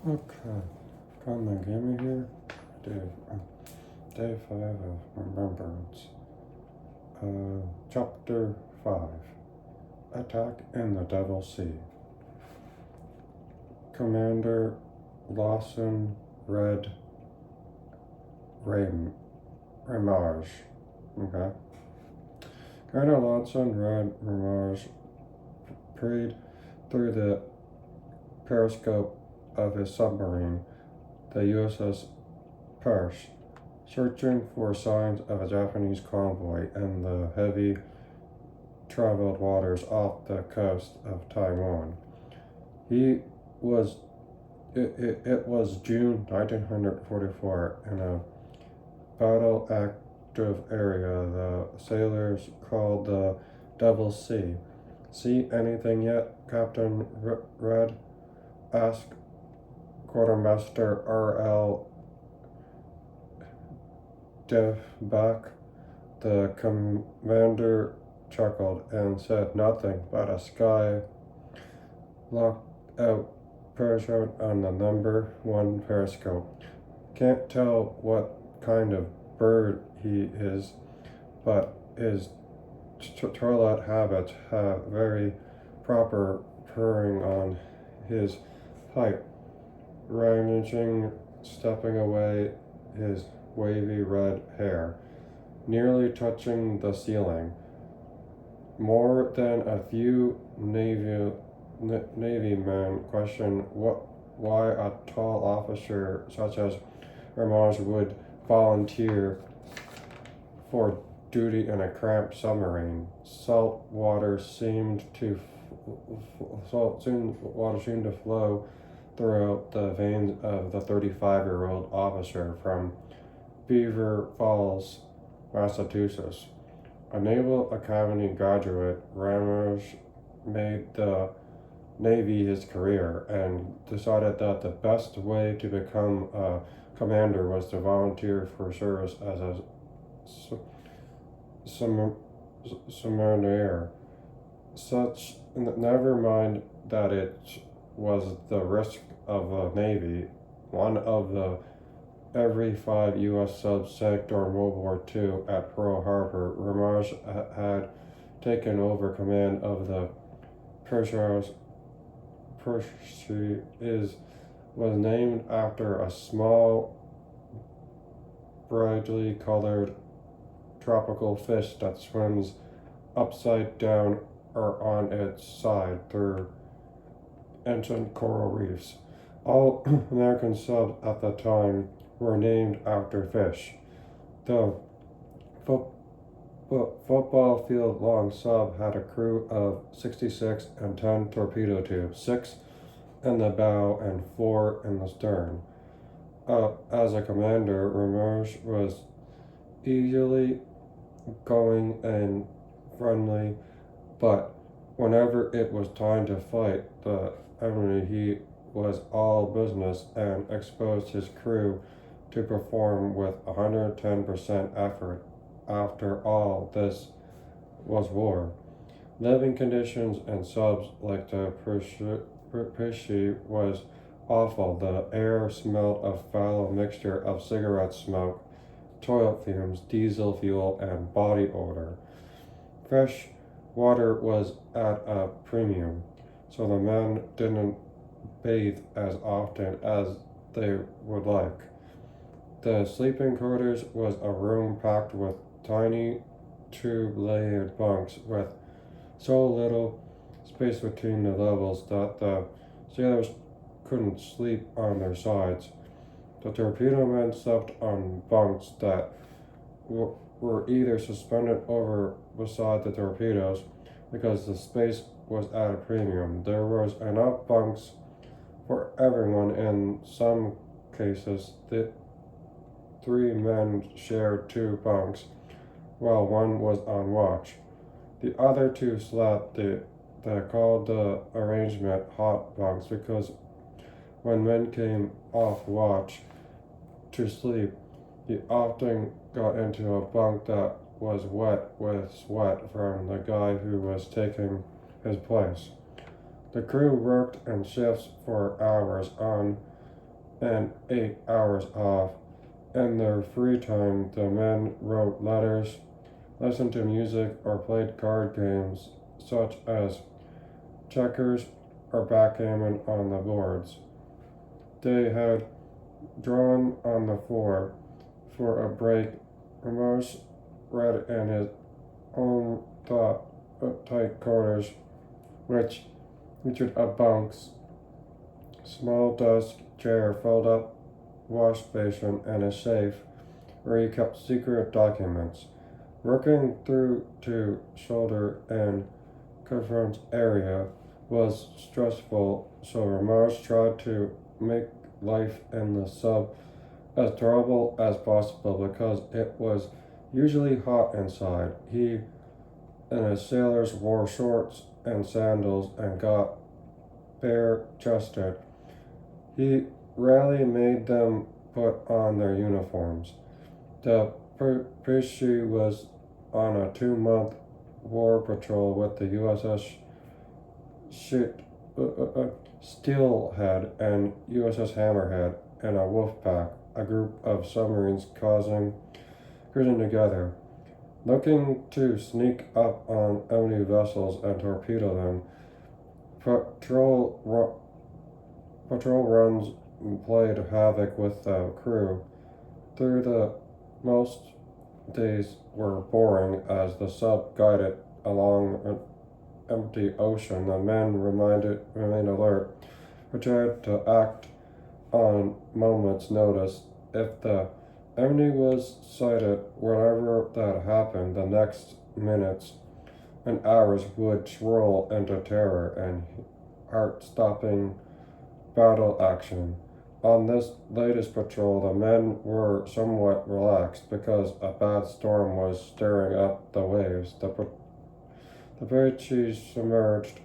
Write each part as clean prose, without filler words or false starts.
Okay, come and give me here. Day 5 of Remembrance. Chapter 5 Attack in the Devil's Sea. Commander Lawson read Remberce. Okay. Commander Lawson read Remberce peered through the periscope of his submarine, the USS Perche, searching for signs of a Japanese convoy in the heavy traveled waters off the coast of Taiwan. It was June 1944 in a battle active area the sailors called the Devil's Sea. See anything yet, Captain Red? Asked Quartermaster R.L. Devbach. The commander chuckled and said nothing but a sky locked out parachute on the number 1 periscope. Can't tell what kind of bird he is, but his toilet habits have very proper purring on his pipe, ranching, stepping away his wavy red hair, nearly touching the ceiling. More than a few Navy men question why a tall officer such as Remberce would volunteer for duty in a cramped submarine. Salt water seemed to flow throughout the veins of the 35-year-old officer from Beaver Falls, Massachusetts. A Naval Academy graduate, Remberce made the Navy his career and decided that the best way to become a commander was to volunteer for service as a submariner. Never mind that it was the risk of the Navy. One of the every 5 U.S. subs sank during World War II at Pearl Harbor. Remberce had taken over command of the Perche was named after a small, brightly colored tropical fish that swims upside down or on its side through ancient coral reefs. All American subs at the time were named after fish. The football field long sub had a crew of 66 and 10 torpedo tubes, 6 in the bow and 4 in the stern. As a commander, Remberce was easily going and friendly, but whenever it was time to fight the enemy, he was all business and exposed his crew to perform with 110% effort. After all, this was war. Living conditions in subs like the Perche was awful. The air smelled of foul mixture of cigarette smoke, toilet fumes, diesel fuel, and body odor. Fresh water was at a premium, so the men didn't bathe as often as they would like. The sleeping quarters was a room packed with tiny tube-layered bunks with so little space between the levels that the sailors couldn't sleep on their sides. The torpedo men slept on bunks that were either suspended over beside the torpedoes because the space was at a premium. There was enough bunks for everyone. In some cases, the 3 men shared 2 bunks, while one was on watch. The other 2 slept. They called the arrangement hot bunks because when men came off watch to sleep, he often got into a bunk that was wet with sweat from the guy who was taking his place. The crew worked in shifts for hours on and 8 hours off. In their free time, the men wrote letters, listened to music, or played card games such as checkers or backgammon on the boards. They had drawn on the floor for a break. Remberce read in his own tight quarters, which featured a bunk's small desk chair, fold up wash basin, and a safe where he kept secret documents. Working through to shoulder and conference area was stressful, so Remberce tried to make life in the sub as tolerable as possible because it was usually hot inside. He and his sailors wore shorts and sandals and got bare chested. He rarely made them put on their uniforms. The Percy was on a 2-month war patrol with the USS Steelhead and USS Hammerhead and a wolf pack, a group of submarines cruising together, looking to sneak up on enemy vessels and torpedo them. Patrol runs played havoc with the crew. Through the most days were boring as the sub guided along an empty ocean. The men remained alert, prepared to act on moment's notice. If the enemy was sighted, whenever that happened, the next minutes and hours would swirl into terror and heart-stopping battle action. On this latest patrol, the men were somewhat relaxed because a bad storm was stirring up the waves. The British submerged.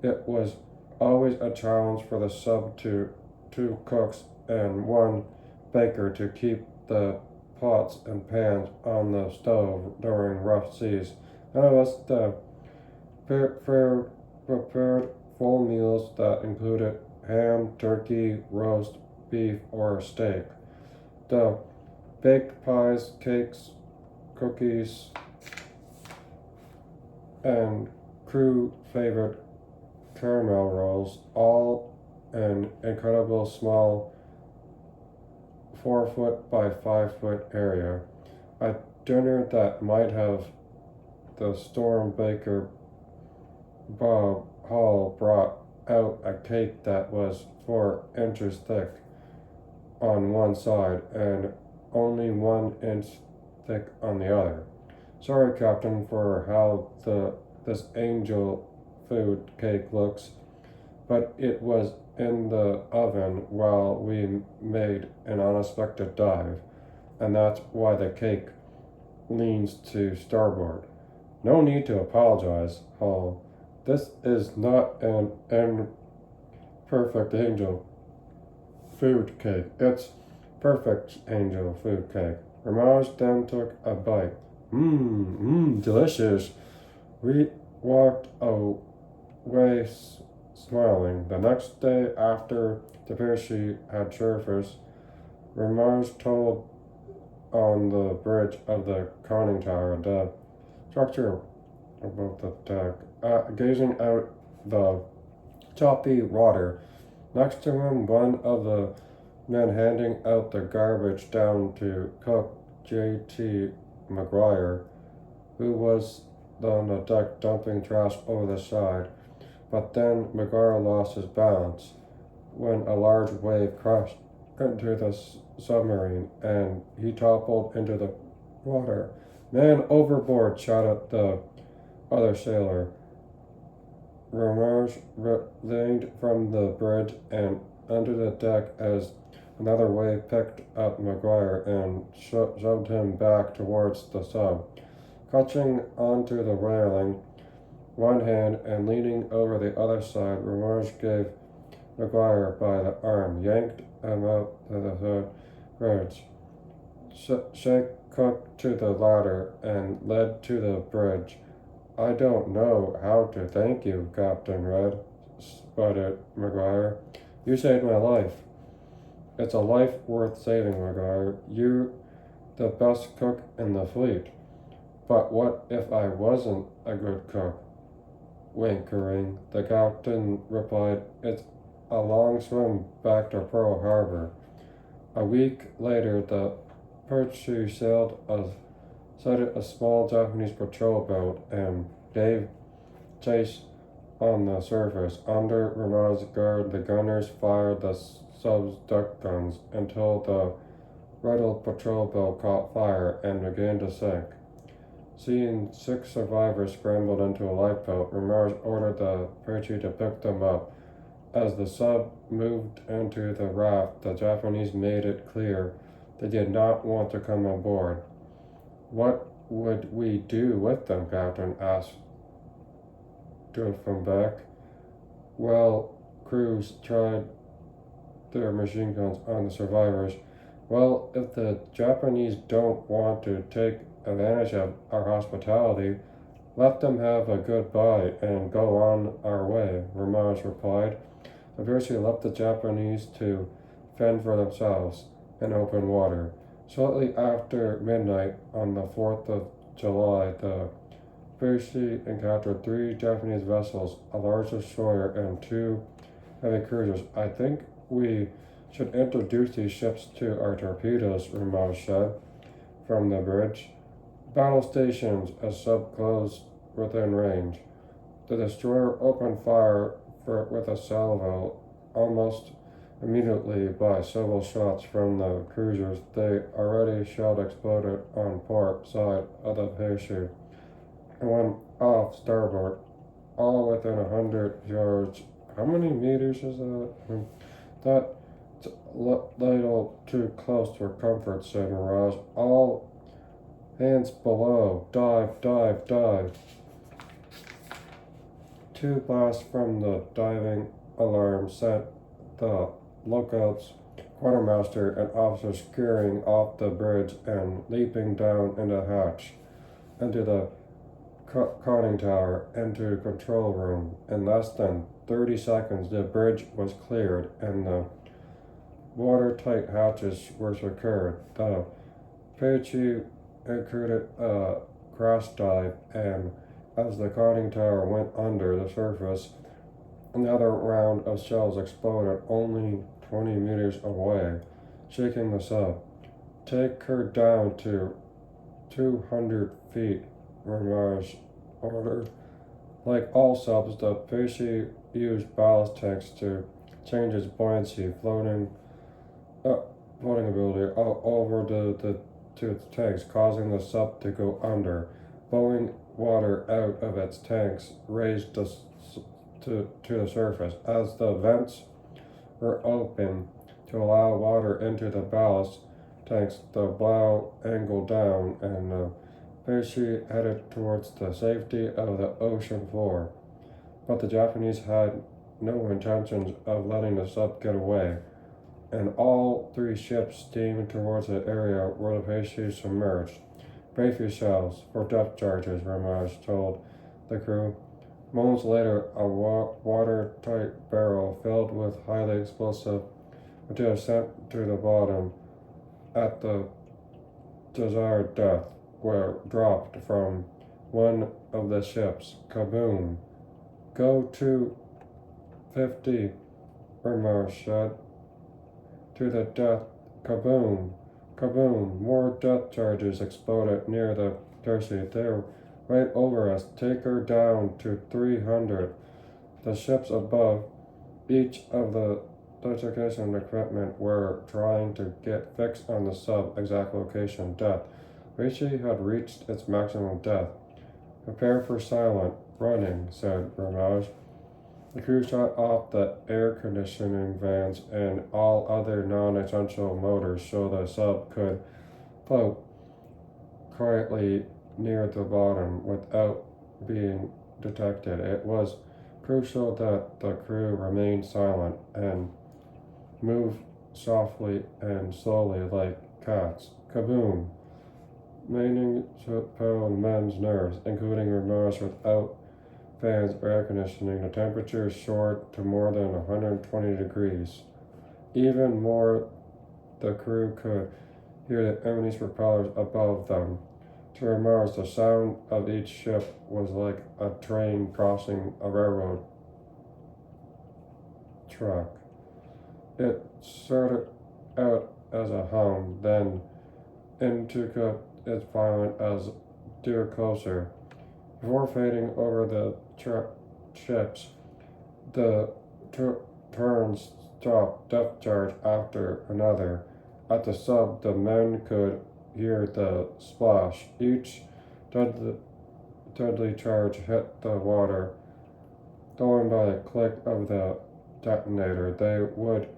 It was always a challenge for the sub to two cooks and one baker to keep the pots and pans on the stove during rough seas. None of us prepared full meals that included ham, turkey, roast beef, or steak. The baked pies, cakes, cookies, and crew favorite caramel rolls, all in incredible small 4-foot by 5-foot area. A dinner that might have the storm baker Bob Hall brought out a cake that was 4 inches thick on one side and only 1 inch thick on the other. Sorry, Captain, for how this angel food cake looks, but it was in the oven while we made an unexpected dive, and that's why the cake leans to starboard. No need to apologize, Hall. This is not an imperfect angel food cake. It's perfect angel food cake. Remberce then took a bite. Delicious. We walked away smiling. The next day after the Percy had surfaced, Remberce told on the bridge of the conning tower, the structure above the deck, gazing out the choppy water. Next to him, one of the men handing out the garbage down to cook J.T. McGuire, who was on the deck dumping trash over the side. But then McGuire lost his balance when a large wave crashed into the submarine and he toppled into the water. Man overboard, shouted the other sailor. Remberce leaned from the bridge and under the deck as another wave picked up McGuire and shoved him back towards the sub. Clutching onto the railing, one hand, and leaning over the other side, Remberce gave McGuire by the arm, yanked him out to the hood bridge. Shake Cook to the ladder and led to the bridge. I don't know how to thank you, Captain Red, sputtered McGuire. You saved my life. It's a life worth saving, Regard. You the best cook in the fleet. But what if I wasn't a good cook? Winkering, the captain replied, It's a long swim back to Pearl Harbor. A week later, the Percy sighted a small Japanese patrol boat and gave chase on the surface. Under Remberce's guard, the gunners fired the sub's duck guns until the riddled patrol boat caught fire and began to sink. Seeing 6 survivors scrambled into a lifeboat, Remberce ordered the Percy to pick them up. As the sub moved into the raft, the Japanese made it clear they did not want to come aboard. What would we do with them, Captain asked from Beck. Well, crews tried their machine guns on the survivors. Well, if the Japanese don't want to take advantage of our hospitality, let them have a goodbye and go on our way, Remberce replied. The Percy left the Japanese to fend for themselves in open water. Shortly after midnight on the 4th of July, the Percy encountered 3 Japanese vessels, a large destroyer, and 2 heavy cruisers. I think we should introduce these ships to our torpedoes, Remberce said from the bridge. Battle stations, a sub close within range. The destroyer opened fire with a salvo almost immediately by several shots from the cruisers. They already shot exploded on port side of the Percy and went off starboard, all within 100 yards. How many meters is that? That's a little too close for comfort, said Mirage. All hands below. Dive, dive, dive. 2 blasts from the diving alarm sent the lookouts, quartermaster, and officers scurrying off the bridge and leaping down in the hatch into the conning tower into control room. In less than 30 seconds, the bridge was cleared and the watertight hatches were secured. The Percy included a crash dive, and as the conning tower went under the surface, another round of shells exploded only 20 meters away, shaking the sub. Take her down to 200 feet, Remberce ordered. Like all subs, the Percy used ballast tanks to change its buoyancy, floating ability over to its tanks, causing the sub to go under. Blowing water out of its tanks raised to the surface. As the vents were open to allow water into the ballast tanks, the bow angled down and the Percy headed towards the safety of the ocean floor. But the Japanese had no intentions of letting the sub get away, and all 3 ships steamed towards the area where the Percy submerged. Brace yourselves for depth charges, Remberce told the crew. Moments later, a watertight barrel filled with highly explosive material sent to the bottom at the desired depth were dropped from one of the ships. Kaboom! Go to 50, Remberce said. To the death. Kaboom! Kaboom! More depth charges exploded near the Percy. They're right over us. Take her down to 300. The ships above each of the detection equipment were trying to get fixed on the sub exact location depth. Percy had reached its maximum depth. Prepare for silent running, said Remberce. The crew shut off the air conditioning fans and all other non-essential motors so the sub could float quietly near the bottom without being detected. It was crucial that the crew remain silent and move softly and slowly like cats. Kaboom! Meaning to pound men's nerves, including Remberce. Without fans or air conditioning, the temperature soared to more than 120 degrees. Even more the crew could hear the enemy's propellers above them. To Remberce, the sound of each ship was like a train crossing a railroad track. It started out as a hum, then into its violent as drew closer. Before fading over the ships, the turns stopped, depth charge after another. At the sub, the men could hear the splash. Each deadly charge hit the water, going by a click of the detonator. They would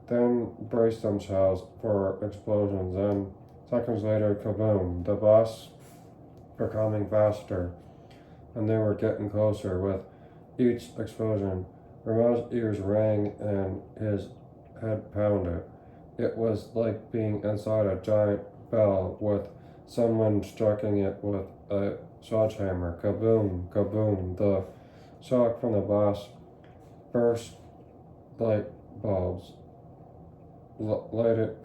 then brace themselves for explosions, and seconds later, kaboom! The blasts were coming faster, and they were getting closer with each explosion. Ramal's ears rang and his head pounded. It was like being inside a giant bell with someone striking it with a sledgehammer. Kaboom, kaboom. The shock from the blast burst light bulbs, loosened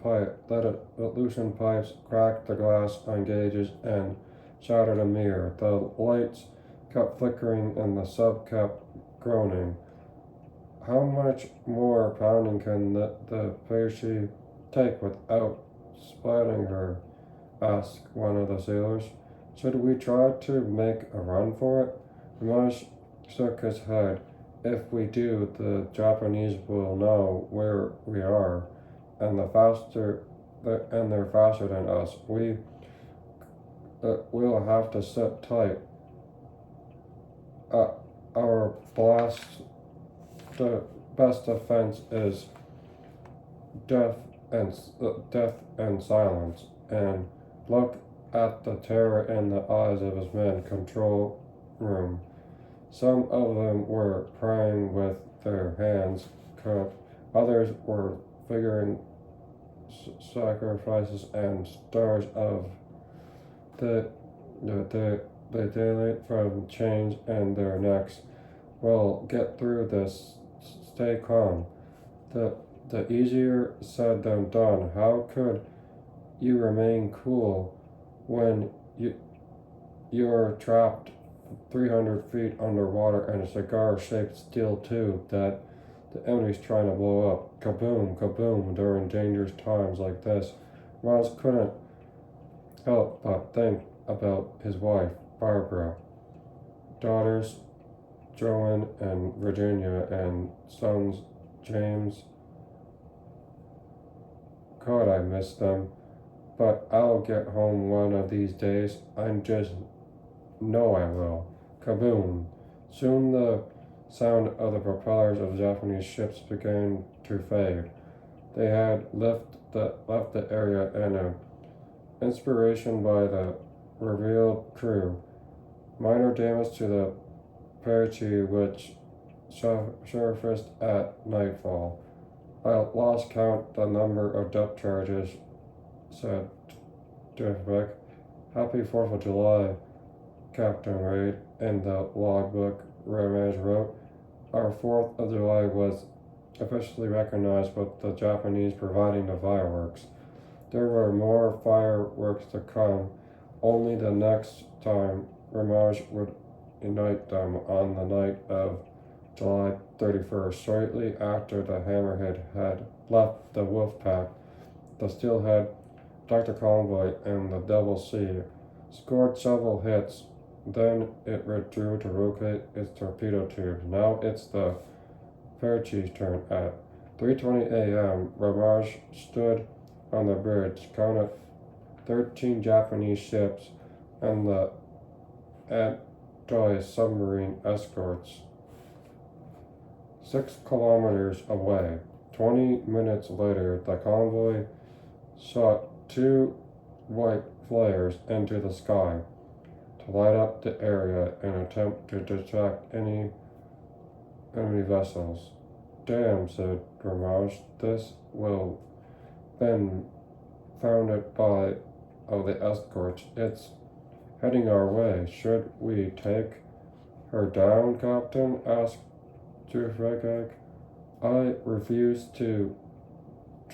pipes, cracked the glass on gauges, and shattered a mirror. The lights kept flickering and the sub kept groaning. How much more pounding can the Percy take without splatting her? Asked one of the sailors. Should we try to make a run for it? Remberce shook his head. If we do, the Japanese will know where we are, and they're faster than us. We'll have to sit tight. Our the best defense is death and silence. And look at the terror in the eyes of his men. Control room. Some of them were praying with their hands cupped. Others were figuring sacrifices and stars of the daylight from chains and their necks. We'll get through this. Stay calm. The easier said than done. How could you remain cool when you're trapped 300 feet underwater in a cigar-shaped steel tube that the enemy's trying to blow up? Kaboom, kaboom. During dangerous times like this, Ross couldn't help but think about his wife, Barbara, daughters, Joan and Virginia, and sons, James. God, I miss them. But I'll get home one of these days. I just know I will. Kaboom! Soon the sound of the propellers of the Japanese ships began to fade. They had left the area in an inspiration by the revealed crew. Minor damage to the Percy, which surfaced at nightfall. I lost count the number of depth charges, said Driftbeck. Happy 4th of July, Captain Reid. In the logbook, Remberce wrote, our 4th of July was officially recognized with the Japanese providing the fireworks. There were more fireworks to come, only the next time Remberce would ignite them on the night of July 31st, shortly after the Hammerhead had left the wolf pack. The Steelhead, Dr. Convoy, and the Devil Sea scored several hits. Then it withdrew to locate its torpedo tubes. Now it's the Percy's turn. At 3:20 a.m., Remberce stood on the bridge, counted 13 Japanese ships and the anti-submarine escorts 6 kilometers away. 20 minutes later, the convoy shot 2 white flares into the sky to light up the area and attempt to distract any enemy vessels. Damn, said Remberce, this will been founded by the escorts. It's heading our way. Should we take her down, Captain? Asked Driftbeck. I refuse to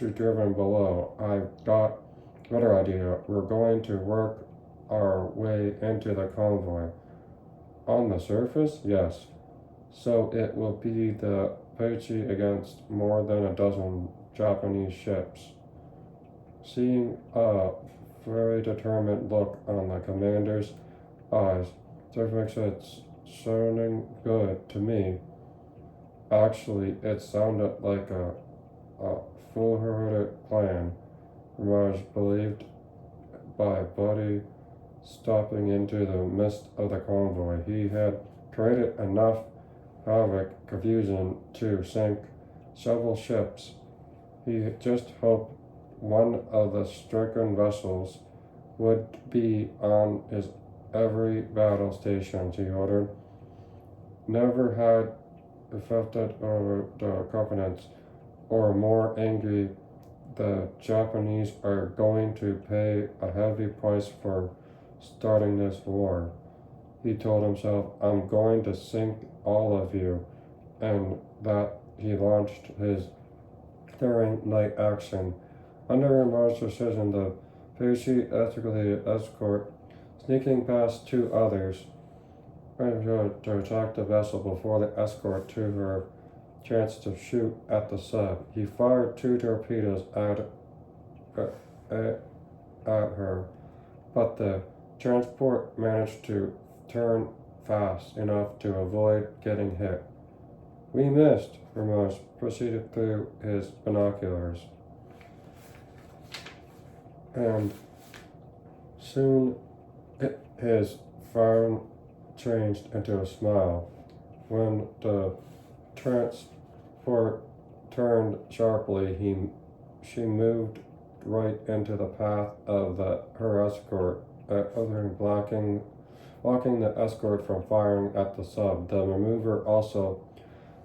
driven below. I've got a better idea. We're going to work our way into the convoy. On the surface? Yes. So it will be the Apache against more than a dozen Japanese ships. Seeing a very determined look on the commander's eyes, it's sounding good to me. Actually, it sounded like a foolhardy plan. Remberce believed by Buddy stopping into the midst of the convoy. He had created enough havoc, confusion to sink several ships. He just hoped one of the stricken vessels would be on his every battle station, he ordered. Never had affected over the confidence or more angry. The Japanese are going to pay a heavy price for starting this war. He told himself, I'm going to sink all of you, and that he launched his clearing night action. Under Remberce's decision, the Apache executed escort, sneaking past two others, to attack the vessel before the escort to her chance to shoot at the sub. He fired two torpedoes at her, but the transport managed to turn fast enough to avoid getting hit. We missed, Remberce proceeded through his binoculars. And soon his frown changed into a smile. When the transport turned sharply, she moved right into the path of her escort, blocking the escort from firing at the sub. The maneuver also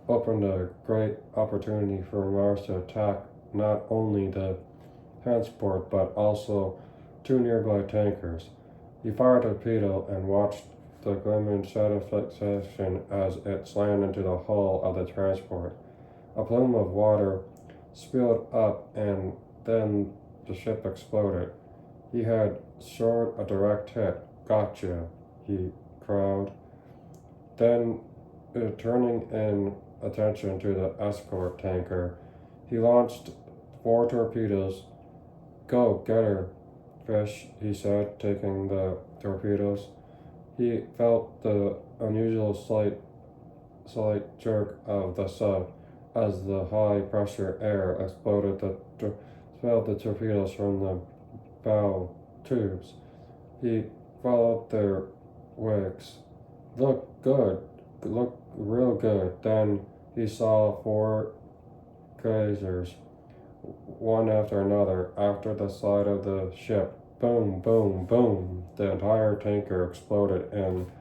opened a great opportunity for Remberce to attack not only the transport but also two nearby tankers. He fired a torpedo and watched the gleaming satisfaction as it slammed into the hull of the transport. A plume of water spilled up and then the ship exploded. He had scored a direct hit. Gotcha, he cried. Then, turning in attention to the escort tanker, he launched 4 torpedoes. Go, get her, fish, he said, taking the torpedoes. He felt the unusual slight jerk of the sub as the high-pressure air exploded expelled the torpedoes from the bow tubes. He followed their wicks. Look real good. Then he saw 4 geysers, one after another, after the side of the ship. Boom, boom, boom. The entire tanker exploded in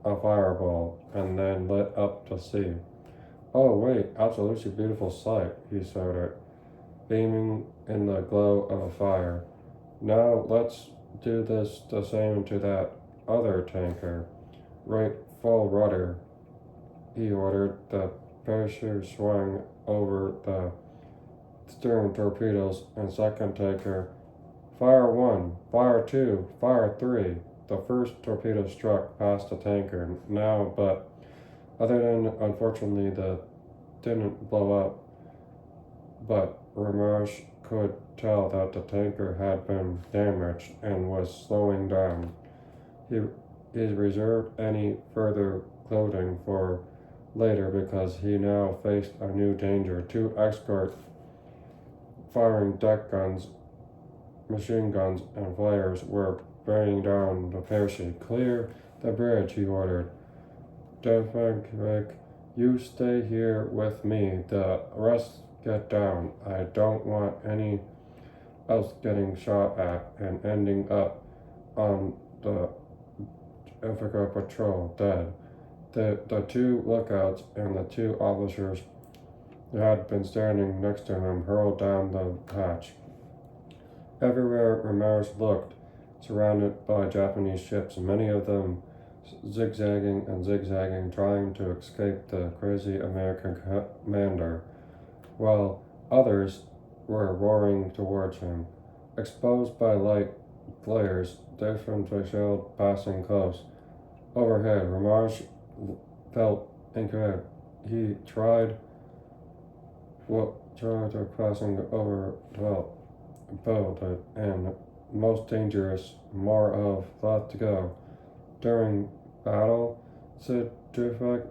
a fireball and then lit up the sea. Oh wait, absolutely beautiful sight, he shouted, beaming in the glow of a fire. Now let's do the same to that other tanker. Right full rudder, he ordered. The parachute swung over the stern torpedoes and second tanker. Fire 1, fire 2, fire 3. The first torpedo struck past the tanker now, but other than unfortunately that didn't blow up. But Remberce could tell that the tanker had been damaged and was slowing down. He reserved any further gloating for later because he now faced a new danger. 2 escorts firing deck guns, machine guns, and flares were bearing down the parachute. Clear the bridge, he ordered. Defensive, you stay here with me. The rest get down. I don't want any else getting shot at and ending up on the Africa patrol dead. The 2 lookouts and the 2 officers who had been standing next to him hurled down the hatch. Everywhere Remberce looked, surrounded by Japanese ships, many of them zigzagging, trying to escape the crazy American commander, while others were roaring towards him. Exposed by light glares, different sailed passing close. Overhead, Remberce felt incorrect. He tried to passing over build and most dangerous, more of thought to go. During battle, said Drifek,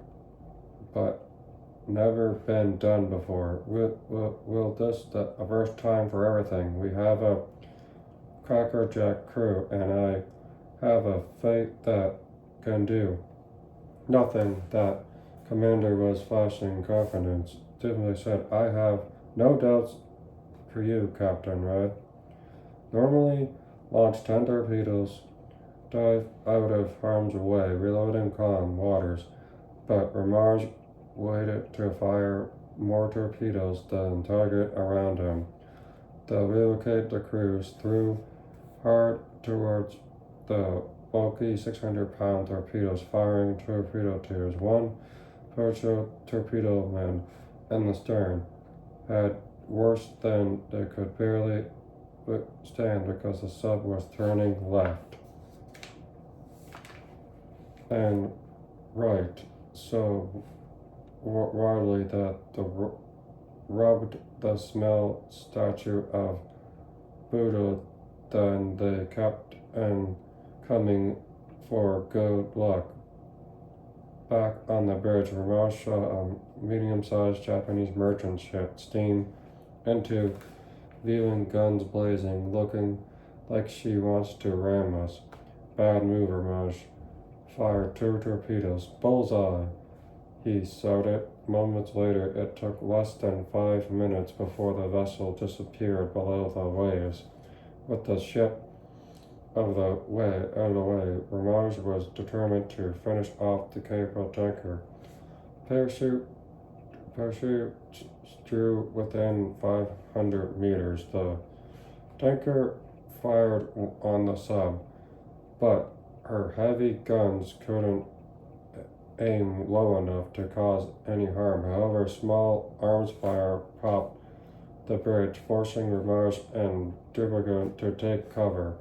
but never been done before. Will this the first time for everything? We have a crackerjack crew, and I have a fate that can do nothing. That commander was flashing confidence. Tiffany said, I have no doubts for you, Captain Red. Normally, launch 10 torpedoes, dive out of harm's way, reloading calm waters, but Remberce waited to fire more torpedoes than target around him. To relocate the crews threw hard towards the bulky 600-pound torpedoes, firing torpedo tubes. One torpedo man in the stern had worse than they could barely withstand because the sub was turning left and right so wildly that rubbed the smell statue of Buddha. Then they kept and coming for good luck. Back on the bridge, Remberce saw a medium-sized Japanese merchant ship steam into, viewing guns blazing, looking like she wants to ram us. Bad move, Remberce. Fired 2 torpedoes. Bullseye! He shouted. Moments later, it took less than 5 minutes before the vessel disappeared below the waves. With the ship out of the way, Remberce was determined to finish off the cable tanker. Parachute drew within 500 meters. The tanker fired on the sub, but her heavy guns couldn't aim low enough to cause any harm. However, small arms fire popped the bridge, forcing Remberce and Dubergun to take cover.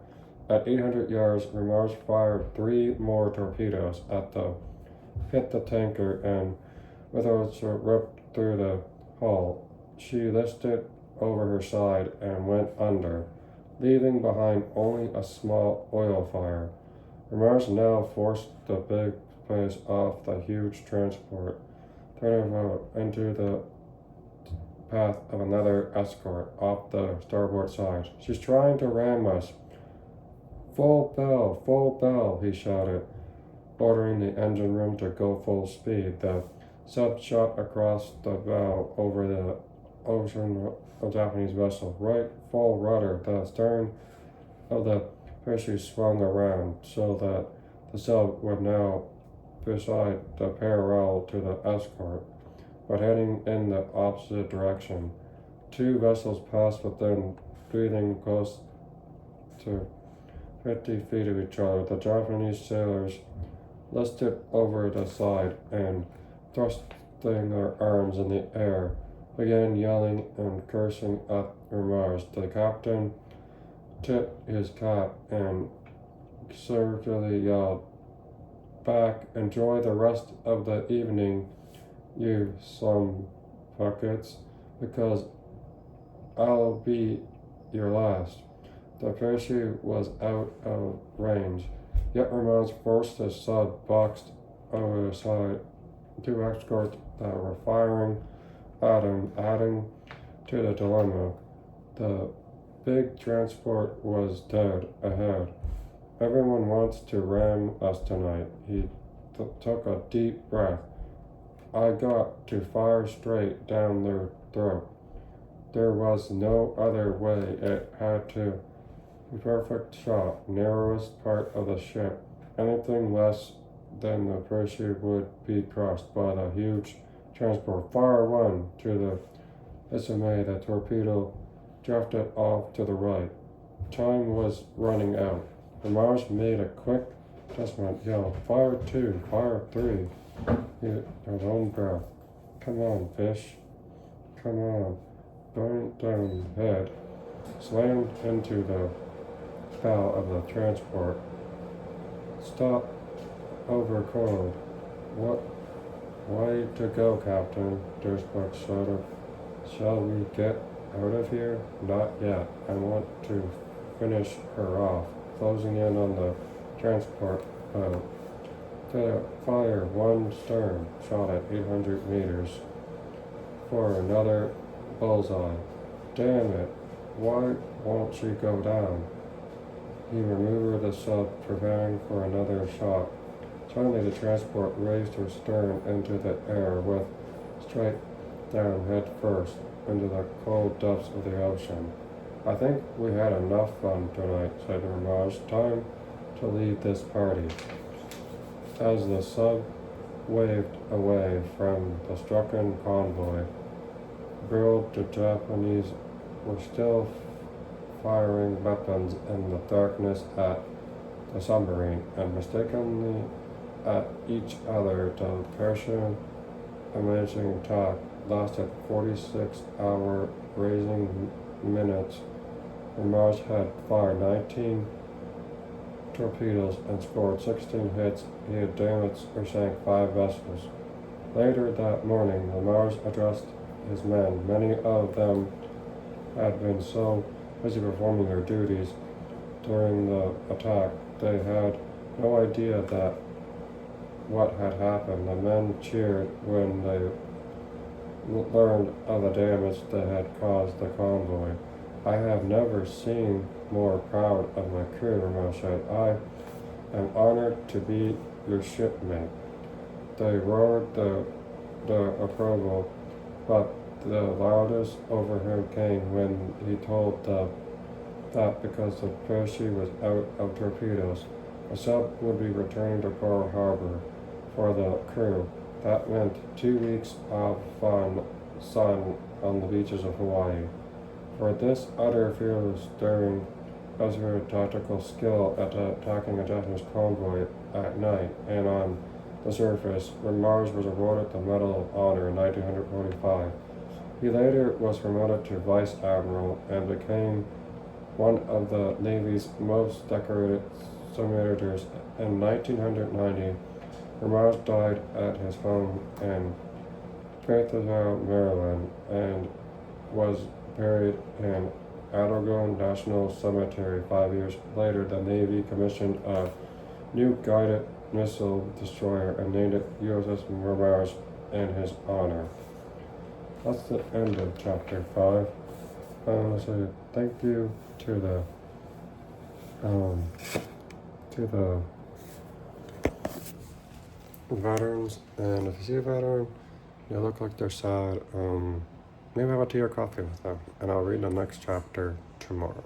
At 800 yards, Remberce fired 3 more torpedoes hit the tanker, and with it ripped through the hull. She listed over her side and went under, leaving behind only a small oil fire. Remberce now forced the big place off the huge transport, turning into the path of another escort off the starboard side. She's trying to ram us. Full bell, he shouted, ordering the engine room to go full speed. The sub shot across the bow over the ocean, a Japanese vessel. Right full rudder. The stern of the parachute swung around so that the sub would now beside the parallel to the escort, but heading in the opposite direction. 2 vessels passed within breathing close to 50 feet of each other. The Japanese sailors listed over the side and, thrusting their arms in the air, began yelling and cursing at Remberce. The captain tipped his cap and surgically yelled back, enjoy the rest of the evening, you some buckets, because I'll be your last. The parachute was out of range, yet Remberce forced the sub boxed over the side. 2 escorts that were firing at him, adding to the dilemma. The big transport was dead ahead. Everyone wants to ram us tonight. He took a deep breath. I got to fire straight down their throat. There was no other way. It had to be perfect shot, narrowest part of the ship. Anything less than the parachute would be crushed by the huge transport. Fire 1 to the SMA. The torpedo drifted off to the right. Time was running out. Remberce made a quick adjustment, yelled, fire 2, fire 3. His own breath. Come on, fish. Come on. burned down head slammed into the bow of the transport. Stop, overcoiled. What? Way to go, Captain, Derspark shouted. Shall we get out of here? Not yet. I want to finish her off, closing in on the transport boat. Fire one stern, shot at 800 meters, for another bullseye. Damn it, why won't she go down? He maneuvered the sub, preparing for another shot. Suddenly the transport raised her stern into the air with straight down head first into the cold depths of the ocean. I think we had enough fun tonight, said Remberce. Time to leave this party. As the sub waved away from the stricken convoy, the Japanese were still firing weapons in the darkness at the submarine and mistakenly at each other. The Persian amazing attack lasted 46-hour racing minutes. Remberce had fired 19 torpedoes and scored 16 hits. He had damaged or sank 5 vessels. Later that morning, Remberce addressed his men. Many of them had been so busy performing their duties during the attack, they had no idea that what had happened. The men cheered when they learned of the damage that had caused the convoy. I have never seen more proud of my crew, Remberce said. I am honored to be your shipmate. They roared the approval, but the loudest overheard came when he told that because the Percy was out of torpedoes, a sub would be returning to Pearl Harbor for the crew. That meant 2 weeks of sun on the beaches of Hawaii. For this utter fearless daring, as her tactical skill at attacking a Japanese convoy at night and on the surface, Remberce was awarded the Medal of Honor in 1945. He later was promoted to Vice Admiral and became one of the Navy's most decorated submariners. In 1990, Remberce died at his home in Fayetteville, Maryland, and was buried in Adelgone National Cemetery. 5 years later, the Navy commissioned a new guided missile destroyer and named it USS Remberce in his honor. That's the end of chapter 5. I want to say thank you to the veterans, and if you see a veteran, they look like they're sad, maybe have a tea or coffee with them, and I'll read the next chapter tomorrow.